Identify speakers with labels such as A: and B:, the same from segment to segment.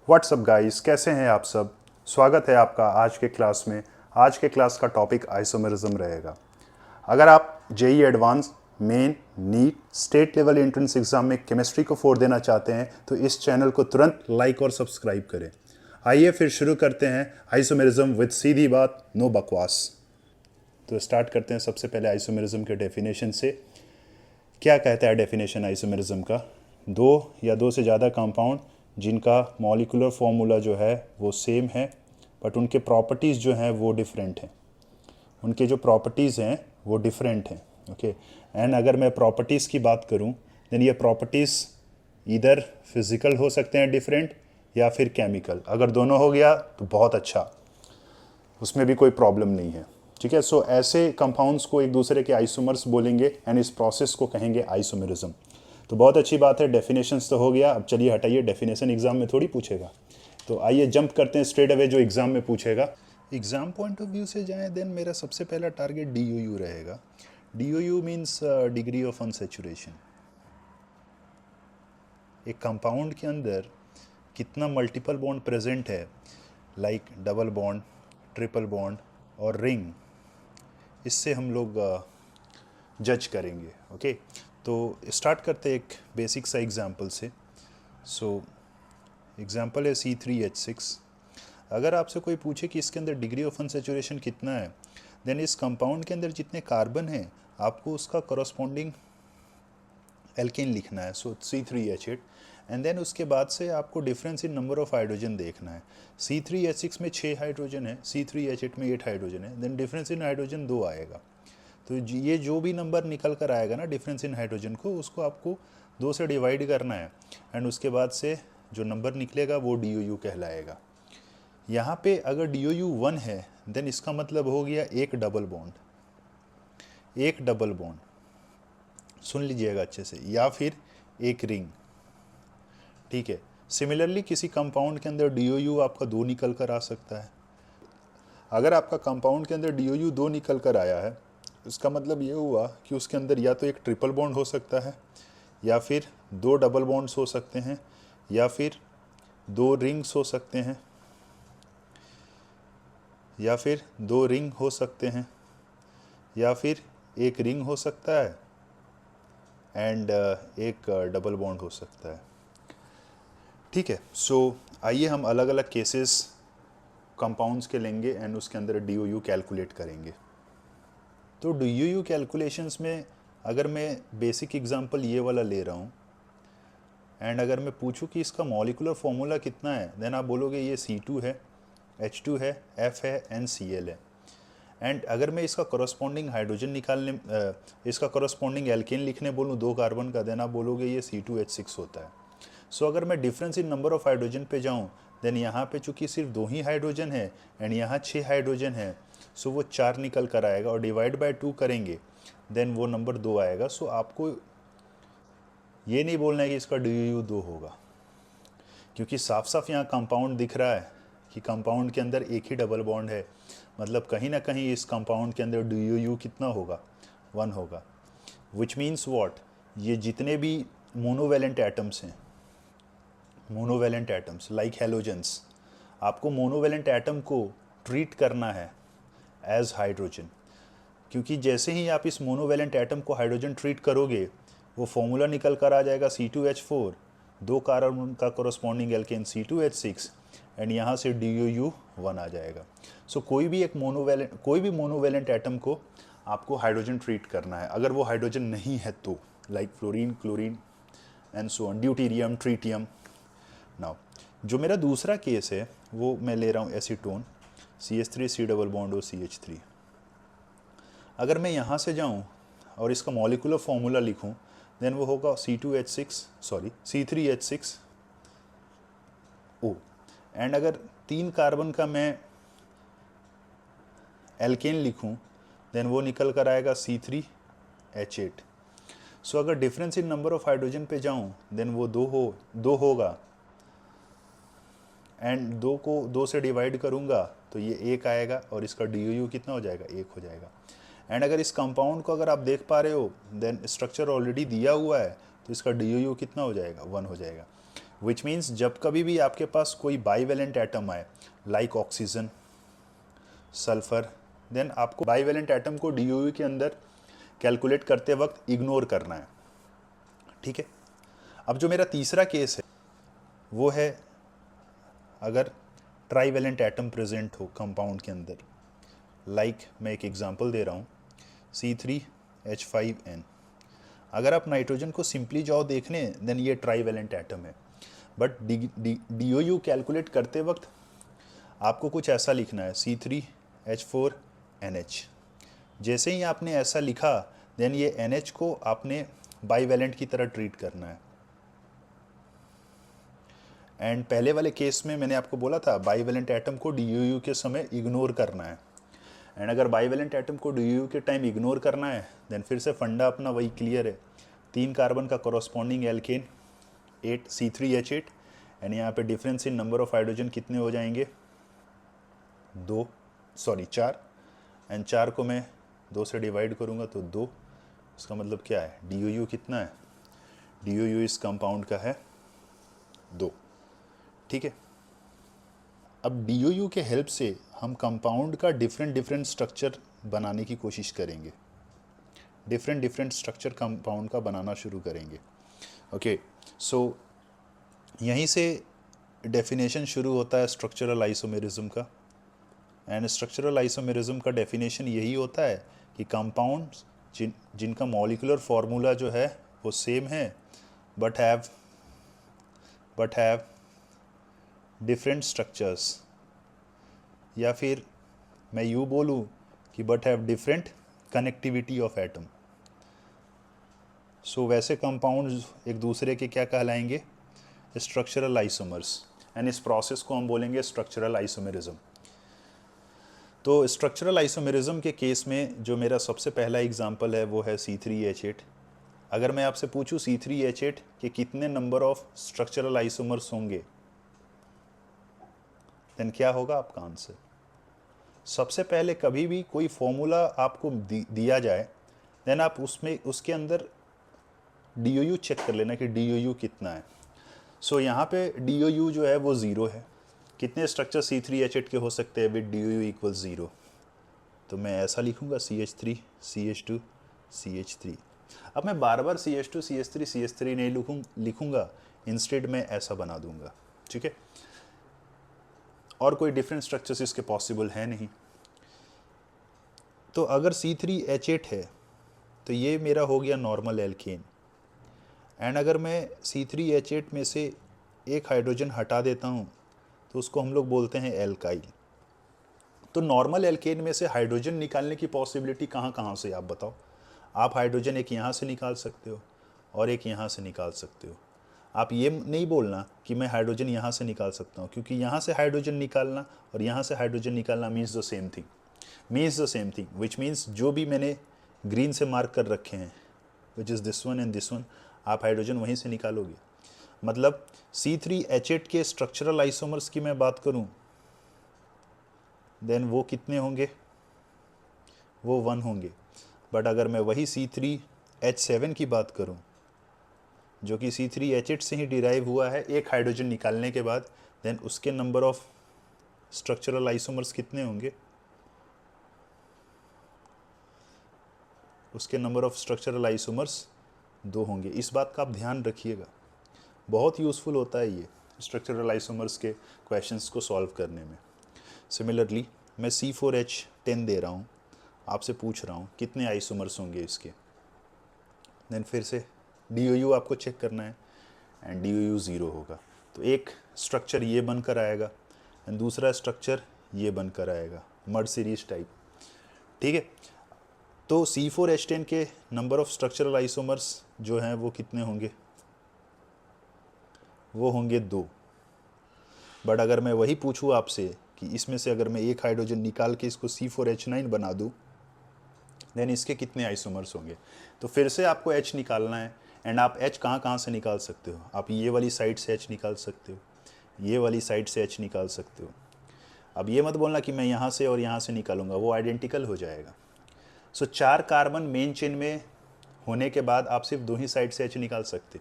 A: WhatsApp guys, कैसे हैं आप सब। स्वागत है आपका आज के क्लास में। आज के क्लास का टॉपिक आइसोमेरिज्म रहेगा। अगर आप JEE advance, main, NEET, state level entrance exam में केमिस्ट्री को 4 देना चाहते हैं तो इस चैनल को तुरंत लाइक और सब्सक्राइब करें। आइए फिर शुरू करते हैं आइसोमेरिज्म विद सीधी बात, नो बकवास। तो स्टार्ट करते हैं सबसे पहले आइसोमेरिज्म के डेफिनेशन से। क्या कहता है डेफिनेशन आइसोमेरिज्म का? दो या दो से ज़्यादा कंपाउंड जिनका मॉलिक्यूलर फॉर्मूला जो है वो सेम है बट उनके प्रॉपर्टीज़ जो हैं वो डिफरेंट हैं। उनके जो प्रॉपर्टीज़ हैं वो डिफरेंट हैं। ओके, एंड अगर मैं प्रॉपर्टीज़ की बात करूं देन ये प्रॉपर्टीज़ इधर फिज़िकल हो सकते हैं डिफरेंट या फिर केमिकल। अगर दोनों हो गया तो बहुत अच्छा, उसमें भी कोई प्रॉब्लम नहीं है। ठीक है, सो ऐसे कंपाउंड्स को एक दूसरे के आइसोमर्स बोलेंगे एंड इस प्रोसेस को कहेंगे आइसोमेरिज्म। तो बहुत अच्छी बात है, डेफिनेशंस तो हो गया। अब चलिए हटाइए, डेफिनेशन एग्जाम में थोड़ी पूछेगा। तो आइए जंप करते हैं स्ट्रेट अवे जो एग्जाम में पूछेगा। एग्जाम पॉइंट ऑफ व्यू से जाएं देन मेरा सबसे पहला टारगेट DOU रहेगा। DOU means degree of unsaturation. एक कंपाउंड के अंदर कितना मल्टीपल बॉन्ड प्रेजेंट है, like double bond, triple bond और रिंग, इससे हम लोग जज करेंगे। ओके, तो स्टार्ट करते एक बेसिक सा एग्जांपल से। सो एग्जांपल है C3H6। अगर आपसे कोई पूछे कि इसके अंदर डिग्री ऑफ अनसेचुरेशन कितना है, देन इस कंपाउंड के अंदर जितने कार्बन हैं आपको उसका करस्पॉन्डिंग एल्केन लिखना है। सो C3H8 एंड देन उसके बाद से आपको difference in number of hydrogen देखना है। C3H6 में 6 हाइड्रोजन है, C3H8 में 8 हाइड्रोजन है, देन डिफरेंस इन हाइड्रोजन 2 आएगा। तो ये जो भी नंबर निकल कर आएगा ना डिफरेंस इन हाइड्रोजन को, उसको आपको 2 से डिवाइड करना है एंड उसके बाद से जो नंबर निकलेगा वो DOU कहलाएगा। यहाँ पे अगर DOU 1 है देन इसका मतलब हो गया एक डबल बॉन्ड, एक डबल बॉन्ड, सुन लीजिएगा अच्छे से, या फिर एक रिंग। ठीक है, सिमिलरली किसी कंपाउंड के अंदर DOU आपका 2 निकल कर आ सकता है। अगर आपका कंपाउंड के अंदर DOU 2 निकल कर आया है, इसका मतलब ये हुआ कि उसके अंदर या तो एक ट्रिपल बॉन्ड हो सकता है, या फिर 2 डबल बॉन्ड्स हो सकते हैं, या फिर 2 रिंग्स हो सकते हैं, या फिर 2 रिंग हो सकते हैं, या फिर एक रिंग हो सकता है एंड एक डबल बॉन्ड हो सकता है। ठीक है, सो आइए हम अलग अलग केसेस कंपाउंड्स के लेंगे एंड उसके अंदर DOU कैलकुलेट करेंगे। तो DOU कैलकुलेशंस में अगर मैं बेसिक एग्जांपल ये वाला ले रहा हूँ एंड अगर मैं पूछूं कि इसका मॉलिक्यूलर फॉर्मूला कितना है, देन आप बोलोगे ये C2 है, H2 है, F है, NCl है। एंड अगर मैं इसका करस्पॉन्डिंग हाइड्रोजन निकालने इसका करस्पॉन्डिंग एल्केन लिखने बोलूँ 2 कार्बन का, देन आप बोलोगे ये C2H6 होता है। सो अगर मैं difference in number of hydrogen पे जाऊँ देन यहाँ पे चूंकि सिर्फ 2 ही हाइड्रोजन है एंड यहाँ 6 हाइड्रोजन है, सो वो 4 निकल कर आएगा और डिवाइड बाय 2 करेंगे देन वो नंबर 2 आएगा। सो आपको ये नहीं बोलना है कि इसका DOU 2 होगा, क्योंकि साफ साफ यहाँ कंपाउंड दिख रहा है कि कंपाउंड के अंदर एक ही डबल बॉन्ड है, मतलब कहीं ना कहीं इस कंपाउंड के अंदर DOU कितना होगा, 1 होगा। विच मीन्स वॉट, ये जितने भी मोनोवेलेंट एटम्स हैं, मोनोवेलेंट एटम्स लाइक हैलोजेंस, आपको मोनोवेलेंट एटम को ट्रीट करना है एज हाइड्रोजन, क्योंकि जैसे ही आप इस मोनोवेलेंट एटम को हाइड्रोजन ट्रीट करोगे वो फॉर्मूला निकल कर आ जाएगा C2H4, 2 कार्बन का कोरस्पॉन्डिंग एल्केन C2H6 एंड यहाँ से DOU 1 आ जाएगा। सो कोई भी मोनोवेलेंट एटम को आपको हाइड्रोजन ट्रीट करना है। अगर वो हाइड्रोजन नहीं है तो like fluorine, chlorine and so on, deuterium, tritium. Now जो मेरा दूसरा केस है वो मैं ले रहा हूँ acetone, CH3 C double bond और CH3। अगर मैं यहाँ से जाऊँ और इसका मॉलिक्यूलर फॉर्मूला लिखूँ देन वो होगा C2H6O। एंड अगर 3 कार्बन का मैं एल्केन लिखूँ देन वो निकल कर आएगा C3H8। सो अगर difference in number of hydrogen पे जाऊँ देन वो 2 होगा एंड 2 को 2 से डिवाइड करूँगा तो ये 1 आएगा और इसका DOU कितना हो जाएगा, 1 हो जाएगा। एंड अगर इस कंपाउंड को अगर आप देख पा रहे हो देन स्ट्रक्चर ऑलरेडी दिया हुआ है तो इसका DOU कितना हो जाएगा, 1 हो जाएगा। विच मीन्स जब कभी भी आपके पास कोई बाईवेलेंट एटम आए लाइक ऑक्सीजन, सल्फर, देन आपको बाईवेलेंट एटम को DOU के अंदर कैलकुलेट करते वक्त इग्नोर करना है। ठीक है, अब जो मेरा तीसरा केस है वो है अगर ट्राईवेलेंट एटम प्रेजेंट हो कंपाउंड के अंदर, लाइक मैं एक एग्जांपल दे रहा हूँ C3H5N। अगर आप नाइट्रोजन को सिंपली जाओ देखने देन ये ट्राईवेलेंट एटम है, बट DOU कैलकुलेट करते वक्त आपको कुछ ऐसा लिखना है C3H4NH। जैसे ही आपने ऐसा लिखा देन ये NH को आपने बाईवेलेंट की तरह ट्रीट करना है। एंड पहले वाले केस में मैंने आपको बोला था बाईवेलेंट एटम को DOU के समय इग्नोर करना है। एंड अगर बाईवेलेंट एटम को DOU के टाइम इग्नोर करना है देन फिर से फंडा अपना वही क्लियर है। 3 कार्बन का कॉरस्पॉन्डिंग एल्केन 8 C3H8 एंड यहाँ पे difference in number of hydrogen कितने हो जाएंगे 4, एंड 4 को मैं 2 से डिवाइड करूँगा तो 2। इसका मतलब क्या है DOU कितना है, DOU इस कंपाउंड का है 2। ठीक है, अब DOU के हेल्प से हम कंपाउंड का डिफरेंट स्ट्रक्चर बनाने की कोशिश करेंगे, डिफरेंट स्ट्रक्चर कंपाउंड का बनाना शुरू करेंगे। ओके, सो यहीं से डेफिनेशन शुरू होता है स्ट्रक्चरल आइसोमेरिज्म का। एंड स्ट्रक्चरल आइसोमेरिज्म का डेफिनेशन यही होता है कि कंपाउंड्स जिनका मॉलिक्यूलर फार्मूला जो है वो सेम है बट हैव डिफरेंट स्ट्रक्चर्स, या फिर मैं यूँ बोलूँ कि but have different connectivity of atom. So वैसे कंपाउंड्स एक दूसरे के क्या कहलाएंगे स्ट्रक्चरल आइसोमर्स, एंड इस प्रोसेस को हम बोलेंगे स्ट्रक्चरल आइसोमेरिज्म। तो स्ट्रक्चरल आइसोमेरिज्म के केस में जो मेरा सबसे पहला एग्जांपल है वो है C3H8। अगर मैं आपसे पूछूं C3H8 के कितने नंबर ऑफ स्ट्रक्चरल आइसोमर्स होंगे देन क्या होगा आपका आंसर। सबसे पहले कभी भी कोई फॉर्मूला आपको दिया जाए देन आप उसके अंदर DOU चेक कर लेना कि DOU कितना है। सो यहाँ पे DOU जो है वो 0 है। कितने स्ट्रक्चर C3H8 के हो सकते हैं विद DOU इक्वल 0, तो मैं ऐसा लिखूँगा CH3 CH2 CH3। अब मैं बार बार CH2 CH3 CH3 नहीं लिखूँगा, इंस्टेड मैं ऐसा बना दूंगा। ठीक है, और कोई डिफरेंट स्ट्रक्चर्स इसके पॉसिबल है नहीं। तो अगर C3H8 है तो ये मेरा हो गया नॉर्मल एल्केन। एंड अगर मैं C3H8 में से एक हाइड्रोजन हटा देता हूँ तो उसको हम लोग बोलते हैं एल्काइल। तो नॉर्मल एल्केन में से हाइड्रोजन निकालने की पॉसिबिलिटी कहाँ कहाँ से आप बताओ। आप हाइड्रोजन एक यहाँ से निकाल सकते हो और एक यहाँ से निकाल सकते हो। आप ये नहीं बोलना कि मैं हाइड्रोजन यहाँ से निकाल सकता हूँ, क्योंकि यहाँ से हाइड्रोजन निकालना और यहाँ से हाइड्रोजन निकालना means the same thing, which means जो भी मैंने ग्रीन से मार्क कर रखे हैं which is this one and this one, आप हाइड्रोजन वहीं से निकालोगे। मतलब C3H8 के स्ट्रक्चरल आइसोमर्स की मैं बात करूं देन वो कितने होंगे, वो 1 होंगे। बट अगर मैं वही C3H7 की बात करूं जो कि C3H8 से ही डिराइव हुआ है एक हाइड्रोजन निकालने के बाद, देन उसके नंबर ऑफ स्ट्रक्चरल आइसोमर्स कितने होंगे, उसके नंबर ऑफ स्ट्रक्चरल आइसोमर्स 2 होंगे। इस बात का आप ध्यान रखिएगा, बहुत यूज़फुल होता है ये स्ट्रक्चरल आइसोमर्स के क्वेश्चंस को सॉल्व करने में। सिमिलरली मैं C4H10 दे रहा हूँ, आपसे पूछ रहा हूँ कितने आइसोमर्स होंगे इसके, देन फिर से DOU आपको चेक करना है एंड DOU 0 होगा। तो एक स्ट्रक्चर ये बनकर आएगा एंड दूसरा स्ट्रक्चर ये बनकर आएगा, मर्ज सीरीज टाइप। ठीक है, तो C4H10 के नंबर ऑफ स्ट्रक्चरल आइसोमर्स जो हैं वो कितने होंगे, वो होंगे 2। बट अगर मैं वही पूछूँ आपसे कि इसमें से अगर मैं एक हाइड्रोजन निकाल के इसको C4H9 बना दूँ देन इसके कितने आइसोमर्स होंगे, तो फिर से आपको H निकालना है। एंड आप H कहाँ से निकाल सकते हो, आप ये वाली साइड से H निकाल सकते हो, ये वाली साइड से H निकाल सकते हो। अब ये मत बोलना कि मैं यहाँ से और यहाँ से निकालूंगा, वो आइडेंटिकल हो जाएगा। सो 4 कार्बन मेन चेन में होने के बाद आप सिर्फ 2 ही साइड से H निकाल सकते।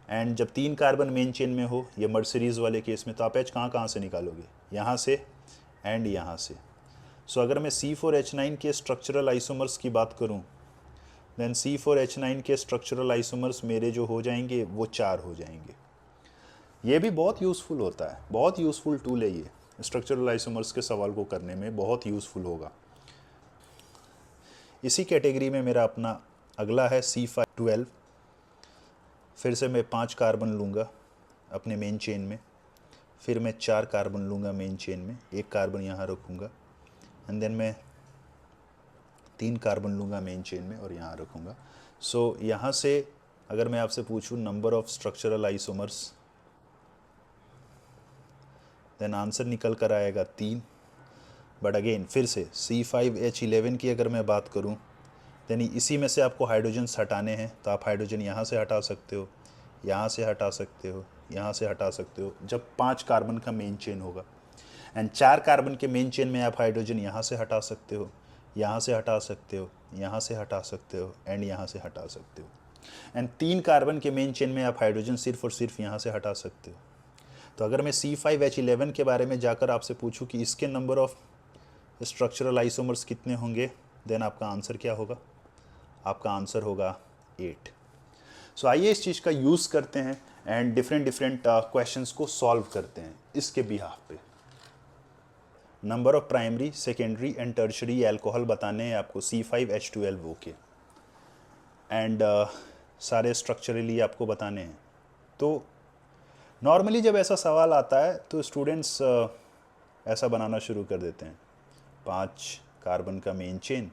A: एंड जब 3 कार्बन मेन चेन में हो, ये मर्ज सीरीज वाले केस में, तो आप H कहाँ से निकालोगे, यहाँ से एंड यहाँ से। सो अगर मैं C4H9 के स्ट्रक्चरल आइसोमर्स की बात करूँ, देन C4H9 के स्ट्रक्चरल आइसोमर्स मेरे जो हो जाएंगे वो 4 हो जाएंगे। ये भी बहुत यूज़फुल होता है, बहुत यूज़फुल टूल है ये, स्ट्रक्चरल आइसोमर्स के सवाल को करने में बहुत यूज़फुल होगा। इसी कैटेगरी में मेरा अपना अगला है C512। फिर से मैं 5 कार्बन लूँगा अपने मेन चेन में, फिर मैं 4 कार्बन लूँगा मेन चेन में, 1 कार्बन यहाँ रखूँगा, एंड देन मैं 3 कार्बन लूँगा मेन चेन में और यहाँ रखूँगा। सो यहाँ से अगर मैं आपसे पूछूँ number of structural isomers, then answer निकल कर आएगा 3। बट अगेन फिर से C5H11 की अगर मैं बात करूँ, यानी इसी में से आपको हाइड्रोजन्स हटाने हैं, तो आप हाइड्रोजन यहाँ से हटा सकते हो, यहाँ से हटा सकते हो, यहाँ से हटा सकते हो, जब 5 कार्बन का मेन चेन होगा। एंड 4 कार्बन के मेन चेन में आप हाइड्रोजन यहाँ से हटा सकते हो, यहाँ से हटा सकते हो, यहाँ से हटा सकते हो, एंड यहाँ से हटा सकते हो। एंड 3 कार्बन के मेन चेन में आप हाइड्रोजन सिर्फ और सिर्फ यहाँ से हटा सकते हो। तो अगर मैं C5H11 के बारे में जाकर आपसे पूछूं कि इसके नंबर ऑफ स्ट्रक्चरल आइसोमर्स कितने होंगे, देन आपका आंसर क्या होगा, आपका आंसर होगा 8। सो आइए इस चीज़ का यूज़ करते हैं एंड डिफरेंट क्वेश्चंस को सॉल्व करते हैं इसके बिहाफ पे। Number of primary, secondary and tertiary alcohol बताने हैं आपको C5H12O के, एंड सारे स्ट्रक्चरली आपको बताने हैं। तो नॉर्मली जब ऐसा सवाल आता है तो स्टूडेंट्स ऐसा बनाना शुरू कर देते हैं, 5 कार्बन का मेन चेन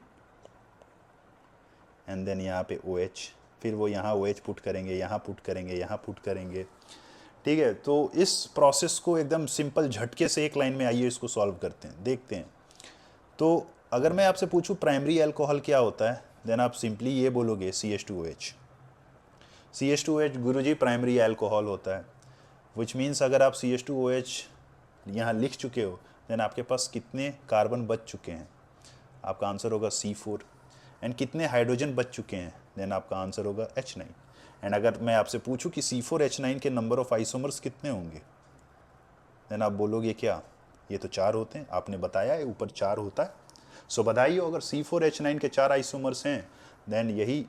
A: एंड देन यहाँ पे OH, फिर वो यहाँ OH पुट करेंगे, यहाँ पुट करेंगे, यहाँ पुट करेंगे, ठीक है। तो इस प्रोसेस को एकदम सिंपल झटके से एक लाइन में आइए इसको सॉल्व करते हैं, देखते हैं। तो अगर मैं आपसे पूछूं प्राइमरी अल्कोहल क्या होता है, देन आप सिंपली ये बोलोगे CH2OH। CH2OH गुरुजी प्राइमरी अल्कोहल होता है, विच मीन्स अगर आप CH2OH यहाँ लिख चुके हो, देन आपके पास कितने कार्बन बच चुके हैं, आपका आंसर होगा C4। एंड कितने हाइड्रोजन बच चुके हैं, देन आपका आंसर होगा H9। एंड अगर मैं आपसे पूछूं कि C4H9 के नंबर ऑफ आइसोमर्स कितने होंगे, देन आप बोलोगे क्या, ये तो 4 होते हैं, आपने बताया है ऊपर 4 होता है। सो बधाई हो, अगर C4H9 के 4 आइसोमर्स हैं, देन यही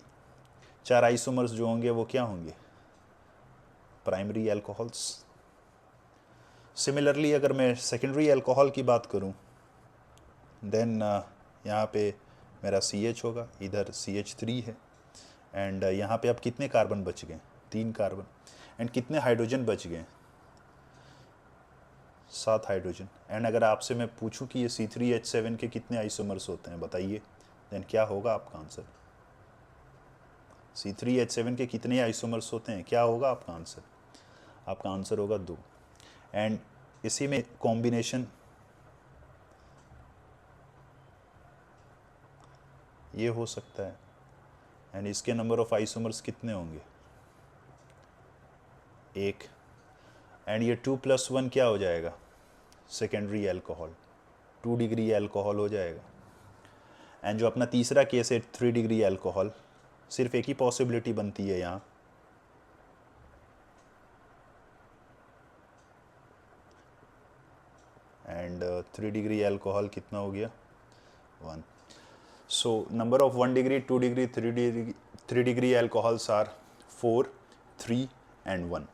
A: 4 आइसोमर्स जो होंगे वो क्या होंगे, प्राइमरी अल्कोहल्स। सिमिलरली अगर मैं सेकेंडरी अल्कोहल की बात करूं, देन यहाँ पे मेरा CH होगा, इधर CH3 है, एंड यहाँ पे अब कितने कार्बन बच गए, 3 कार्बन, एंड कितने हाइड्रोजन बच गए, 7 हाइड्रोजन। एंड अगर आपसे मैं पूछूं कि ये C3H7 के कितने आइसोमर्स होते हैं बताइए, देन क्या होगा आपका आंसर, C3H7 के कितने आइसोमर्स होते हैं, क्या होगा आपका आंसर, आपका आंसर होगा 2। एंड इसी में कॉम्बिनेशन ये हो सकता है, एंड इसके नंबर ऑफ आइसोमर्स कितने होंगे, 1। एंड ये 2+1 क्या हो जाएगा, सेकेंडरी अल्कोहल, 2 डिग्री अल्कोहल हो जाएगा। एंड जो अपना तीसरा केस है 3 डिग्री अल्कोहल, सिर्फ एक ही पॉसिबिलिटी बनती है यहाँ, एंड 3 डिग्री अल्कोहल कितना हो गया, 1। So number of 1 degree, 2 degree, 3 degree alcohols are 4, 3 and 1।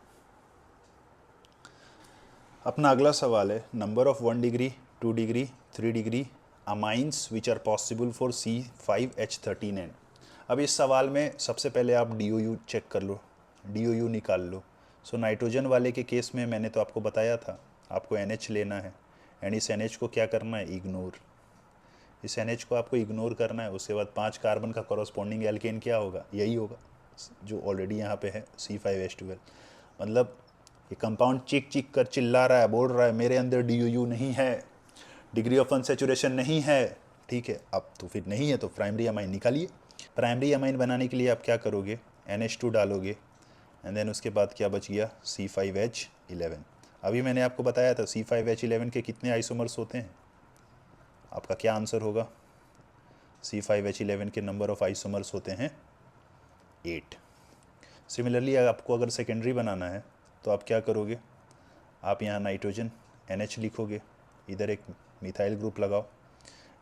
A: अपना अगला सवाल है number of 1 degree, 2 degree, 3 degree amines which are possible for C5H13N। अब इस सवाल में सबसे पहले आप DOU चेक कर लो, DOU निकाल लो। सो नाइट्रोजन वाले के केस में मैंने तो आपको बताया था, आपको NH लेना है, एंड इस NH को क्या करना है, इग्नोर। इस NH को आपको इग्नोर करना है। उसके बाद 5 कार्बन का कॉरस्पॉन्डिंग एल्केन क्या होगा, यही होगा जो ऑलरेडी यहाँ पे है, C5H12। मतलब ये कंपाउंड चीख चीख कर चिल्ला रहा है, बोल रहा है मेरे अंदर DOU नहीं है, डिग्री ऑफ अनसैचुरेशन नहीं है, ठीक है। अब तो फिर नहीं है तो प्राइमरी अमाइन निकालिए। प्राइमरी अमाइन बनाने के लिए आप क्या करोगे, NH2 डालोगे, एंड देन उसके बाद क्या बच गया, C5H11। अभी मैंने आपको बताया था C5H11 के कितने आइसोमर्स होते हैं, आपका क्या आंसर होगा, C5H11 के नंबर ऑफ आइसोमर्स होते हैं 8। सिमिलरली आपको अगर सेकेंडरी बनाना है तो आप क्या करोगे, आप यहाँ नाइट्रोजन NH लिखोगे, इधर एक मिथाइल ग्रुप लगाओ,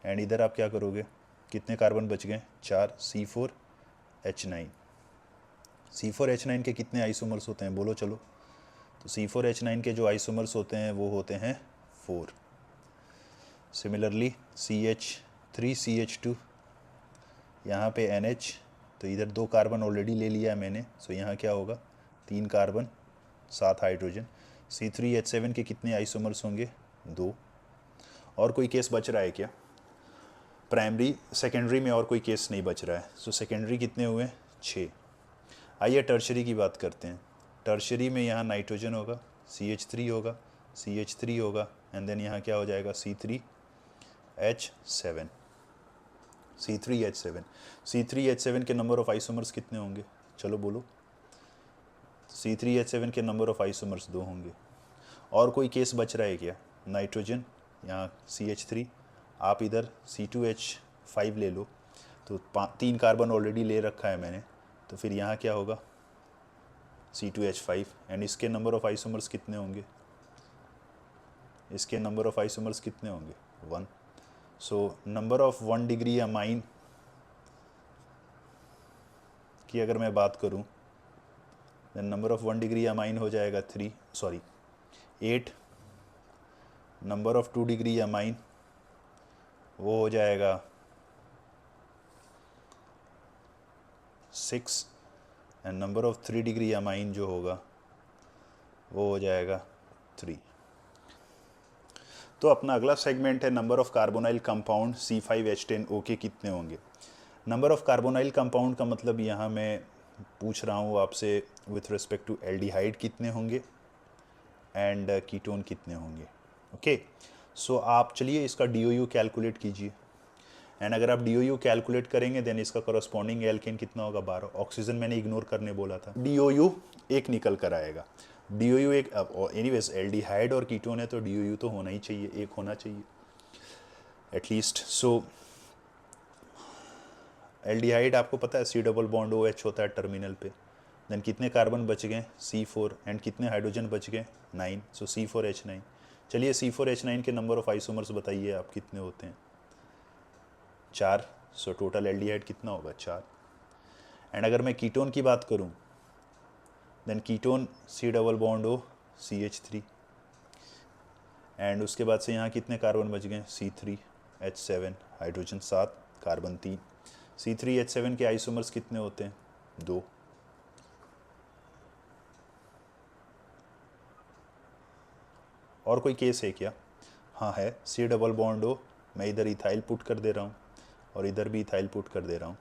A: एंड इधर आप क्या करोगे, कितने कार्बन बच गए, 4 C4H9। C4H9 के कितने आइसोमर्स होते हैं बोलो चलो। तो C4H9 के जो आइसोमर्स होते हैं वो होते हैं 4। सिमिलरली CH3CH2, यहाँ पे NH, तो इधर 2 कार्बन ऑलरेडी ले लिया है मैंने, सो यहाँ क्या होगा, 3 कार्बन 7 हाइड्रोजन। C3H7 के कितने आइसोमर्स होंगे, 2। और कोई केस बच रहा है क्या, प्राइमरी सेकेंडरी में और कोई केस नहीं बच रहा है, सो सेकेंडरी कितने हुए, 6। आइए टर्शरी की बात करते हैं। टर्शरी में यहाँ नाइट्रोजन होगा, CH3 होगा, CH3 होगा, एंड देन यहाँ क्या हो जाएगा, C3H7। C3H7 C3H7 के नंबर ऑफ आइसोमर्स कितने होंगे, चलो बोलो। C3H7 के नंबर ऑफ आइसोमर्स 2 होंगे। और कोई केस बच रहा है क्या, नाइट्रोजन यहाँ CH3, आप इधर C2H5 ले लो, तो 3 कार्बन ऑलरेडी ले रखा है मैंने, तो फिर यहाँ क्या होगा, C2H5, एंड इसके नंबर ऑफ आइसोमर्स कितने होंगे, इसके नंबर ऑफ आइसोमर्स कितने होंगे, 1। So number of 1 degree amine की अगर मैं बात करूं, then number of 1 degree amine हो जाएगा 8। नंबर ऑफ 2 डिग्री अमाइन वो हो जाएगा 6, and number of 3 degree amine जो होगा वो हो जाएगा 3। तो अपना अगला सेगमेंट है number of carbonyl compound C5H10O के कितने होंगे। नंबर ऑफ कार्बोनाइल कंपाउंड का मतलब यहाँ मैं पूछ रहा हूँ आपसे विथ रिस्पेक्ट टू एल्डिहाइड कितने होंगे एंड कीटोन कितने होंगे। ओके, सो आप चलिए इसका DOU कैलकुलेट कीजिए, एंड अगर आप DOU कैलकुलेट करेंगे देन इसका करस्पॉन्डिंग एल्केन कितना होगा, 12। ऑक्सीजन मैंने इग्नोर करने बोला था, DOU एक निकल कर आएगा। DOU एक, एनीवेज एल्डिहाइड और कीटोन है तो DOU तो होना ही चाहिए, एक होना चाहिए एटलीस्ट। सो एल्डिहाइड आपको पता है C डबल बॉन्ड OH होता है टर्मिनल पे, देन कितने कार्बन बच गए, C4, एंड कितने हाइड्रोजन बच गए, 9, सो C4H9। चलिए C4H9 के नंबर ऑफ आइसोमर्स बताइए आप कितने होते हैं, 4। सो टोटल एल्डिहाइड कितना होगा, 4। एंड अगर मैं कीटोन की बात करूं, then ketone C double bond O CH3, and उसके बाद से यहाँ कितने कार्बन बच गए, C3H7, हाइड्रोजन 7, कार्बन 3। C3H7 के आइसोमर्स कितने होते हैं, 2। और कोई केस है क्या, हाँ है, C डबल बॉन्ड O, मैं इधर इथाइल पुट कर दे रहा हूँ और इधर भी इथाइल पुट कर दे रहा हूँ,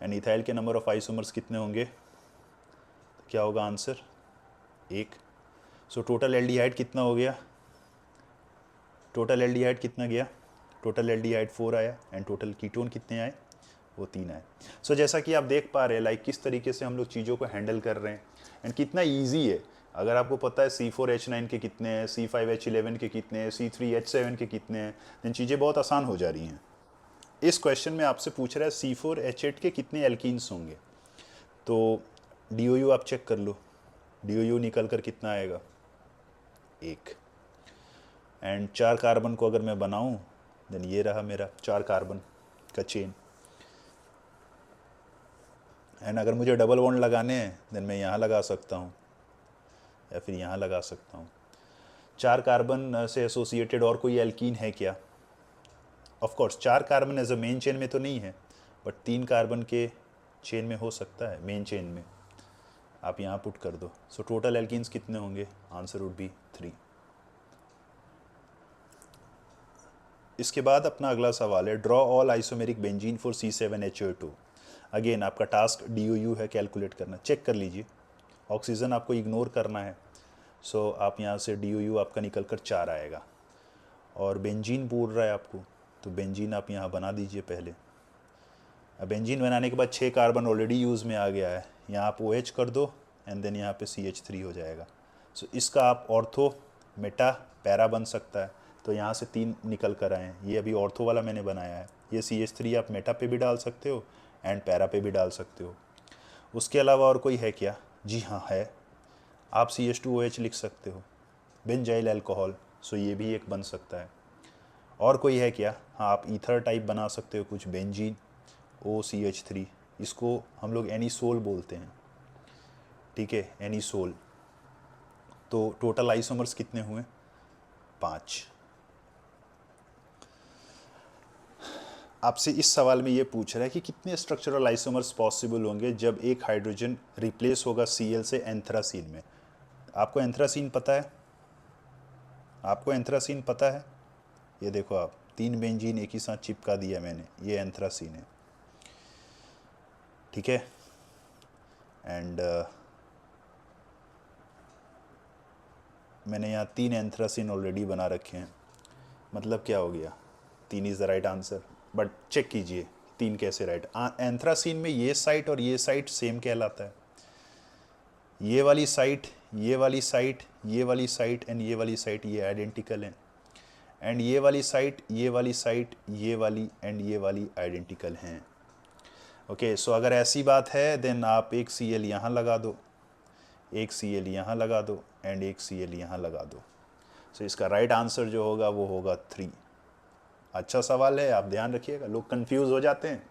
A: एंड इथाइल के नंबर ऑफ आइसोमर्स कितने होंगे, तो क्या होगा आंसर, 1। सो टोटल एल्डिहाइड कितना हो गया, टोटल एल्डिहाइड कितना गया, टोटल एल्डिहाइड 4 आया, एंड टोटल कीटोन कितने आए, वो 3 आए। सो जैसा कि आप देख पा रहे हैं लाइक किस तरीके से हम लोग चीज़ों को हैंडल कर रहे हैं, एंड कितना ईजी है। अगर आपको पता है C4H9 के कितने हैं, C5H11 के कितने हैं, C3H7 के कितने हैं, देन चीज़ें बहुत आसान हो जा रही हैं। इस क्वेश्चन में आपसे पूछ रहा है C4H8 के कितने एल्कीन्स होंगे, तो DOU आप चेक कर लो, DOU निकल कर कितना आएगा, 1। एंड 4 कार्बन को अगर मैं बनाऊं, देन ये रहा मेरा 4 कार्बन का चेन, एंड अगर मुझे डबल बॉन्ड लगाने हैं देन मैं यहाँ लगा सकता हूँ या फिर यहाँ लगा सकता हूँ। 4 कार्बन से एसोसिएटेड और कोई एल्कीन है क्या, of course 4 carbon as a main chain में तो नहीं है, बट 3 कार्बन के चेन में हो सकता है, मेन चेन में। आप यहाँ पुट कर दो, सो टोटल एल्कीन्स कितने होंगे, आंसर वुड बी 3। इसके बाद अपना अगला सवाल है, draw all isomeric benzene for C7H2। Again आपका टास्क DOU है कैलकुलेट करना, चेक कर लीजिए। ऑक्सीजन आपको इग्नोर करना है, सो आप यहाँ से DOU आपका निकल कर 4 आएगा, और बेंजीन बोल रहा है आपको, तो बेंजीन आप यहाँ बना दीजिए पहले। अब बेंजीन बनाने के बाद 6 कार्बन ऑलरेडी यूज़ में आ गया है, यहाँ आप OH कर दो, एंड देन यहाँ पे CH3 हो जाएगा। सो इसका आप ऑर्थो मेटा पैरा बन सकता है, तो यहाँ से 3 निकल कर आए हैं, ये अभी ऑर्थो वाला मैंने बनाया है। ये CH3 आप मेटा पे भी डाल सकते हो एंड पैरा पे भी डाल सकते हो। उसके अलावा और कोई है क्या? जी हाँ है, आप CH2OH लिख सकते हो, बेंजाइल अल्कोहल, सो ये भी एक बन सकता है। और कोई है क्या? हाँ, आप ईथर टाइप बना सकते हो कुछ, बेंजीन OCH3, इसको हम लोग एनिसोल बोलते हैं, ठीक है, एनिसोल। तो टोटल आइसोमर्स कितने हुए? 5। आपसे इस सवाल में ये पूछ रहा है कि कितने स्ट्रक्चरल आइसोमर्स पॉसिबल होंगे जब एक हाइड्रोजन रिप्लेस होगा Cl से एंथ्रासीन में। आपको एंथ्रासीन पता है? आपको एंथ्रासीन पता है? ये देखो आप, 3 बेंजीन एक ही साथ चिपका दिया मैंने, ये एंथ्रासीन है, ठीक है। एंड मैंने यहाँ 3 एंथ्रासीन ऑलरेडी बना रखे हैं, मतलब क्या हो गया? 3 is the right answer. But check कीजिए 3 कैसे राइट। एंथ्रासीन में ये साइट और ये साइट सेम कहलाता है, ये वाली साइट, ये वाली साइट, ये वाली साइट एंड ये वाली साइट ये आइडेंटिकल हैं, एंड ये वाली साइट, ये वाली साइट, ये वाली एंड ये वाली आइडेंटिकल हैं। ओके, सो अगर ऐसी बात है देन आप एक Cl यहाँ लगा दो, एक Cl यहाँ लगा दो एंड एक Cl यहाँ लगा दो। सो इसका राइट आंसर जो होगा वो होगा 3। अच्छा सवाल है, आप ध्यान रखिएगा, लोग कंफ्यूज हो जाते हैं।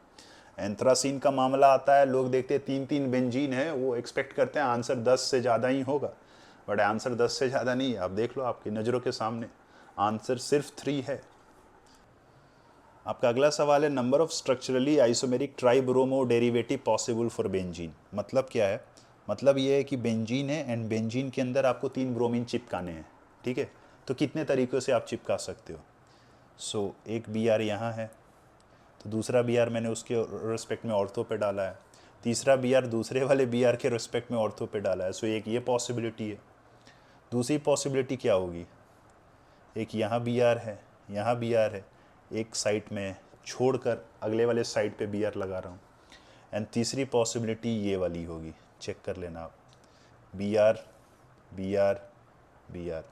A: एंथ्रासीन का मामला आता है, लोग देखते हैं 3 बेंजीन है, वो एक्सपेक्ट करते हैं आंसर 10 से ज़्यादा ही होगा, बट आंसर 10 से ज़्यादा नहीं है। आप देख लो आपकी नज़रों के सामने, आंसर सिर्फ 3 है। आपका अगला सवाल है, number of structurally isomeric tribromo derivative possible for benzene. मतलब क्या है? मतलब ये है कि बेंजीन है एंड बेंजीन के अंदर आपको 3 ब्रोमीन चिपकाने हैं, ठीक है। तो कितने तरीक़ों से आप चिपका सकते हो? सो एक Br यहाँ है, तो दूसरा Br मैंने उसके रिस्पेक्ट में ऑर्थो पे डाला है, तीसरा Br दूसरे वाले Br के रिस्पेक्ट में ऑर्थो पे डाला है। सो एक ये पॉसिबिलिटी है। दूसरी पॉसिबिलिटी क्या होगी? एक यहाँ Br है, यहाँ Br है, एक साइड में छोड़कर अगले वाले साइड पे Br लगा रहा हूँ। एंड तीसरी पॉसिबिलिटी ये वाली होगी, चेक कर लेना आप, Br Br Br।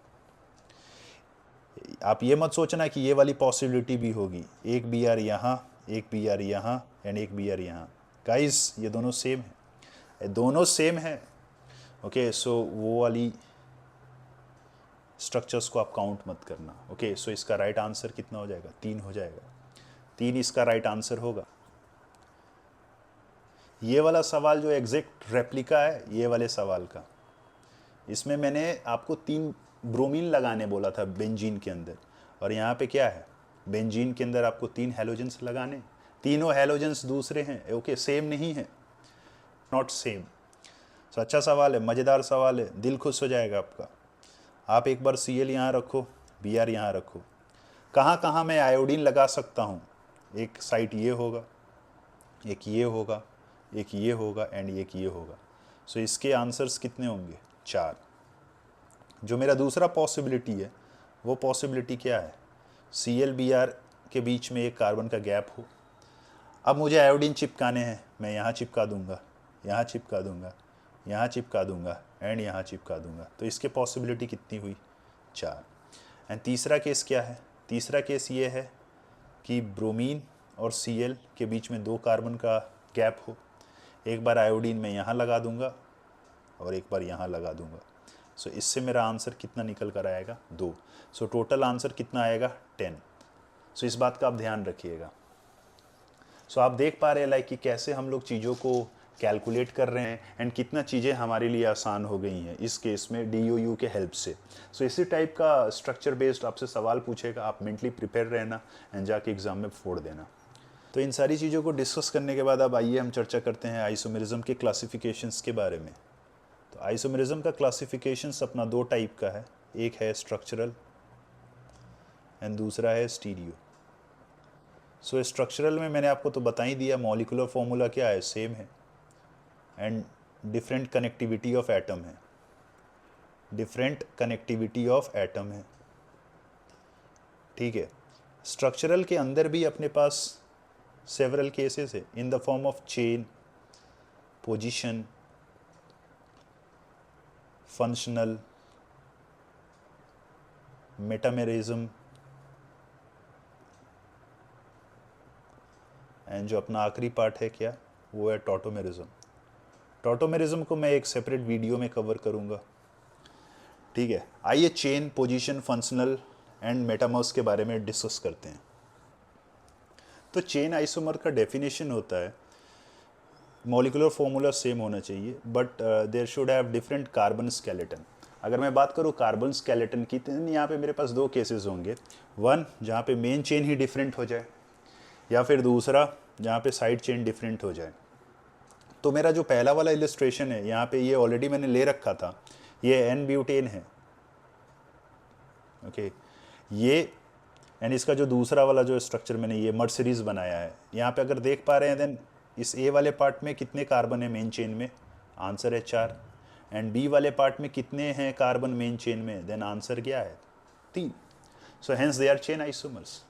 A: आप ये मत सोचना कि ये वाली पॉसिबिलिटी भी होगी, एक Br यहाँ, एक Br यहाँ एंड एक Br यहाँ। गाइस ये दोनों सेम है, दोनों सेम है। ओके, सो वो वाली स्ट्रक्चर्स को आप काउंट मत करना। ओके, सो इसका राइट आंसर कितना हो जाएगा? 3 हो जाएगा, 3 इसका राइट आंसर होगा। ये वाला सवाल जो एग्जैक्ट रेप्लिका है ये वाले सवाल का, इसमें मैंने आपको 3 ब्रोमीन लगाने बोला था बेंजीन के अंदर, और यहाँ पे क्या है? बेंजीन के अंदर आपको 3 हैलोजेंस लगाने, तीनों हैलोजेंस दूसरे हैं। ओके, सेम नहीं है, नॉट सेम। सो अच्छा सवाल है, मज़ेदार सवाल है, दिल खुश हो जाएगा आपका। आप एक बार Cl यहाँ रखो, Br यहाँ रखो, कहाँ कहाँ मैं आयोडीन लगा सकता हूँ? एक साइट ये होगा, एक ये होगा, एक ये होगा एंड एक ये होगा। सो इसके आंसर्स कितने होंगे? 4। जो मेरा दूसरा पॉसिबिलिटी है वो पॉसिबिलिटी क्या है? Cl Br के बीच में एक कार्बन का गैप हो। अब मुझे आयोडीन चिपकाने हैं, मैं यहाँ चिपका दूंगा, यहाँ चिपका दूंगा, यहाँ चिपका दूंगा एंड यहाँ चिपका दूंगा। तो इसके पॉसिबिलिटी कितनी हुई? 4। एंड तीसरा केस क्या है? तीसरा केस ये है कि ब्रोमीन और Cl के बीच में 2 कार्बन का गैप हो। एक बार आयोडीन मैं यहाँ लगा दूंगा और एक बार यहाँ लगा दूंगा। सो इससे मेरा आंसर कितना निकल कर आएगा? 2। सो टोटल आंसर कितना आएगा? 10। सो इस बात का आप ध्यान रखिएगा। सो आप देख पा रहे हैं लाइक कि कैसे हम लोग चीज़ों को कैलकुलेट कर रहे हैं एंड कितना चीज़ें हमारे लिए आसान हो गई हैं इस केस में DOU के हेल्प से। सो इसी टाइप का स्ट्रक्चर बेस्ड आपसे सवाल पूछेगा, आप मेंटली प्रिपेयर रहना एंड जाके एग्ज़ाम में फोड़ देना। तो इन सारी चीज़ों को डिस्कस करने के बाद अब आइए हम चर्चा करते हैं आइसोमेरिज्म के क्लासिफिकेशंस के बारे में। तो आइसोमेरिज्म का क्लासिफिकेशंस अपना 2 टाइप का है, एक है स्ट्रक्चरल एंड दूसरा है स्टीरियो। सो स्ट्रक्चरल में मैंने आपको तो बता ही दिया, मॉलिक्यूलर फॉर्मूला क्या है? सेम है and different connectivity of atom है, डिफरेंट कनेक्टिविटी ऑफ एटम है, ठीक है। स्ट्रक्चरल के अंदर भी अपने पास सेवरल केसेस है in the form of chain, position, functional, metamerism and जो अपना आखिरी पार्ट है क्या, वो है टॉटोमेरिज्म। टॉटोमेरिज्म को मैं एक सेपरेट वीडियो में कवर करूँगा, ठीक है। आइए chain, position, functional and metamers के बारे में डिस्कस करते हैं। तो चेन आइसोमर का डेफिनेशन होता है मॉलिक्यूलर फॉर्मूला सेम होना चाहिए but there should have different carbon skeleton. अगर मैं बात करूँ कार्बन स्केलेटन की तो यहाँ पे मेरे पास दो केसेस होंगे, वन जहाँ पे मेन चेन ही डिफरेंट हो जाए या फिर दूसरा जहाँ पे साइड चेन डिफरेंट हो जाए। तो मेरा जो पहला वाला इलस्ट्रेशन है यहाँ पे ये ऑलरेडी मैंने ले रखा था, ये एन ब्यूटेन है, ओके ये एंड इसका जो दूसरा वाला जो स्ट्रक्चर मैंने ये मर्ज सीरीज बनाया है, यहाँ पे अगर देख पा रहे हैं देन इस ए वाले पार्ट में कितने कार्बन है मेन चेन में, आंसर है 4, एंड बी वाले पार्ट में कितने हैं कार्बन मेन चेन में, देन आंसर क्या है 3। So hence they are chain isomers,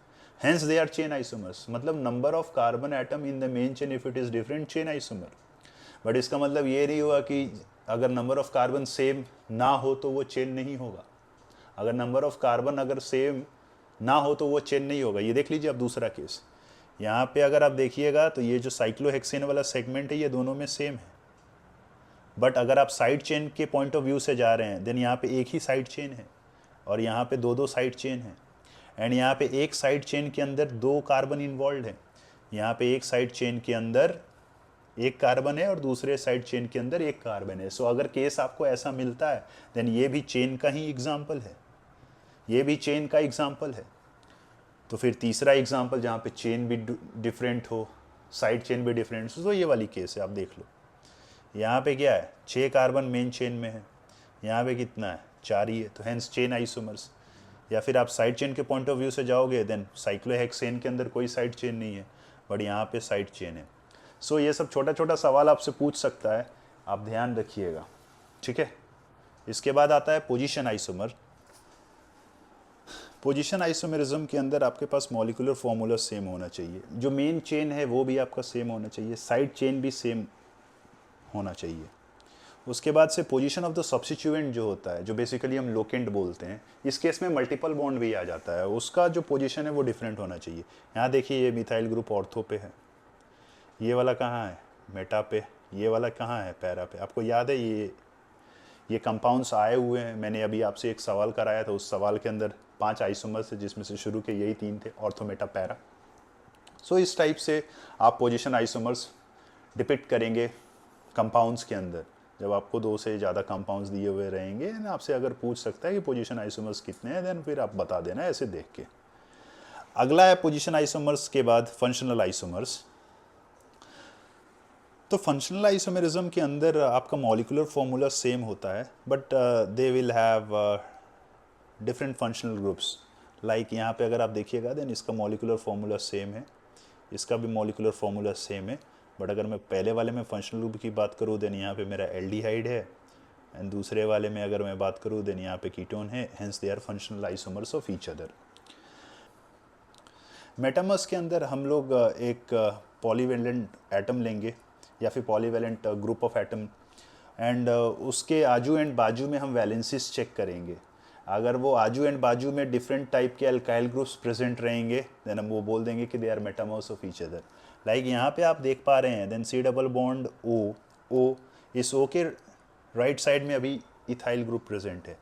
A: hence they are chain isomers, मतलब number of carbon atom in the main chain if it is different chain isomer. But इसका मतलब ये नहीं हुआ कि अगर नंबर ऑफ कार्बन सेम ना हो तो वो चेन नहीं होगा, अगर नंबर ऑफ कार्बन अगर सेम ना हो तो वो चेन नहीं होगा। ये देख लीजिए अब दूसरा केस, यहाँ पे अगर आप देखिएगा तो ये जो साइक्लोहेक्सेन वाला सेगमेंट है ये दोनों में सेम है, बट अगर आप साइड चेन के पॉइंट ऑफ व्यू से जा रहे हैं देन यहाँ पे एक ही साइड चेन है और यहाँ पे दो साइड चेन है, एंड यहाँ पे एक साइड चेन के अंदर 2 कार्बन इन्वॉल्व है, यहाँ पे एक साइड चेन के अंदर 1 कार्बन है और दूसरे साइड चेन के अंदर 1 कार्बन है। सो अगर केस आपको ऐसा मिलता है देन ये भी चेन का ही एग्जाम्पल है, ये भी चेन का एग्जाम्पल है। तो फिर तीसरा एग्जाम्पल जहाँ पे चेन भी डिफरेंट हो, साइड चेन भी डिफरेंट हो, तो ये वाली केस है, आप देख लो यहाँ पे क्या है 6 कार्बन मेन चेन में है, यहाँ पे कितना है 4 ही है, तो हेंस चेन आइसोमर्स। या फिर आप साइड चेन के पॉइंट ऑफ व्यू से जाओगे देन साइक्लोहेक्सेन के अंदर कोई साइड चेन नहीं है बट यहाँ पे साइड चेन है। सो ये सब छोटा छोटा सवाल आपसे पूछ सकता है, आप ध्यान रखिएगा, ठीक है। इसके बाद आता है पोजीशन आइसोमर। पोजीशन आइसोमेरिज्म के अंदर आपके पास मॉलिक्यूलर फॉर्मूला सेम होना चाहिए, जो मेन चेन है वो भी आपका सेम होना चाहिए, साइड चेन भी सेम होना चाहिए। उसके बाद से पोजीशन ऑफ द सब्स्टिट्यूएंट जो होता है, जो बेसिकली हम लोकेंट बोलते हैं, इस केस में मल्टीपल बॉन्ड भी आ जाता है, उसका जो पोजीशन है वो डिफरेंट होना चाहिए। यहाँ देखिए ये मिथाइल ग्रुप ऑर्थो पे है, ये वाला कहाँ है मेटा पे, ये वाला कहाँ है पैरा पे। आपको याद है ये कंपाउंड्स आए हुए हैं, मैंने अभी आपसे एक सवाल कराया था, उस सवाल के अंदर 5 आइसोमर्स थे जिसमें से शुरू के यही 3 थे, ऑर्थो मेटा पैरा। सो इस टाइप से आप पोजीशन आइसोमर्स डिपिक्ट करेंगे कंपाउंड्स के अंदर। जब आपको 2 से ज़्यादा कंपाउंड्स दिए हुए रहेंगे, आपसे अगर पूछ सकता है कि पोजीशन आइसोमर्स कितने हैं, देन फिर आप बता देना ऐसे देख के। अगला है पोजीशन आइसोमर्स के बाद फंक्शनल आइसोमर्स। तो फंक्शनल आइसोमेरिज्म के अंदर आपका मॉलिक्यूलर फॉर्मूला सेम होता है but they will have different functional groups. Like यहाँ पे अगर आप देखिएगा देन इसका मॉलिक्यूलर फॉर्मूला सेम है, इसका भी मॉलिक्यूलर फॉर्मूला सेम है, बट अगर मैं पहले वाले में फंक्शनल ग्रुप की बात करूँ देन यहाँ पे मेरा एल्डिहाइड है, एंड दूसरे वाले में अगर मैं बात करूँ देन यहाँ पे कीटोन है, hence they are functional isomers of each other. Metamers के अंदर हम लोग एक पॉलीवेलेंट एटम लेंगे या फिर polyvalent group of atom, and उसके आजू एंड बाजू में हम वैलेंसीज चेक करेंगे। अगर वो आजू एंड बाजू में डिफरेंट टाइप के अल्काइल ग्रुप्स प्रेजेंट रहेंगे देन हम वो बोल देंगे कि they are metamers of each other. Like यहाँ पे आप देख पा रहे हैं then C double bond O, इस O के राइट साइड में अभी इथाइल ग्रुप प्रेजेंट है,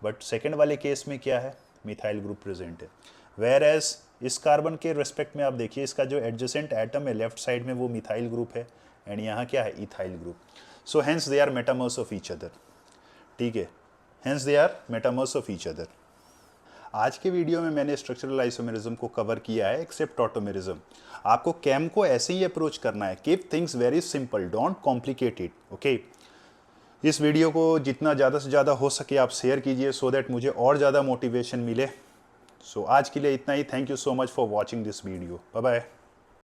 A: बट सेकेंड वाले केस में क्या है मिथाइल ग्रुप प्रेजेंट है। वेयर एज इस कार्बन के रिस्पेक्ट में आप देखिए इसका जो एडजेसेंट एटम है लेफ्ट साइड में वो मिथाइल ग्रुप है, एंड यहाँ क्या है ethyl group. So hence they are metamers of each other, ठीक है, hence they are metamers of each other. आज के वीडियो में मैंने स्ट्रक्चरल आइसोमेरिज्म को कवर किया है एक्सेप्ट ऑटोमेरिज्म। आपको कैम को ऐसे ही अप्रोच करना है, keep things very simple, don't complicate it, okay. इस वीडियो को जितना ज़्यादा से ज़्यादा हो सके आप शेयर कीजिए सो दैट मुझे और ज़्यादा मोटिवेशन मिले। सो आज के लिए इतना ही, thank you so much for watching this video, bye bye.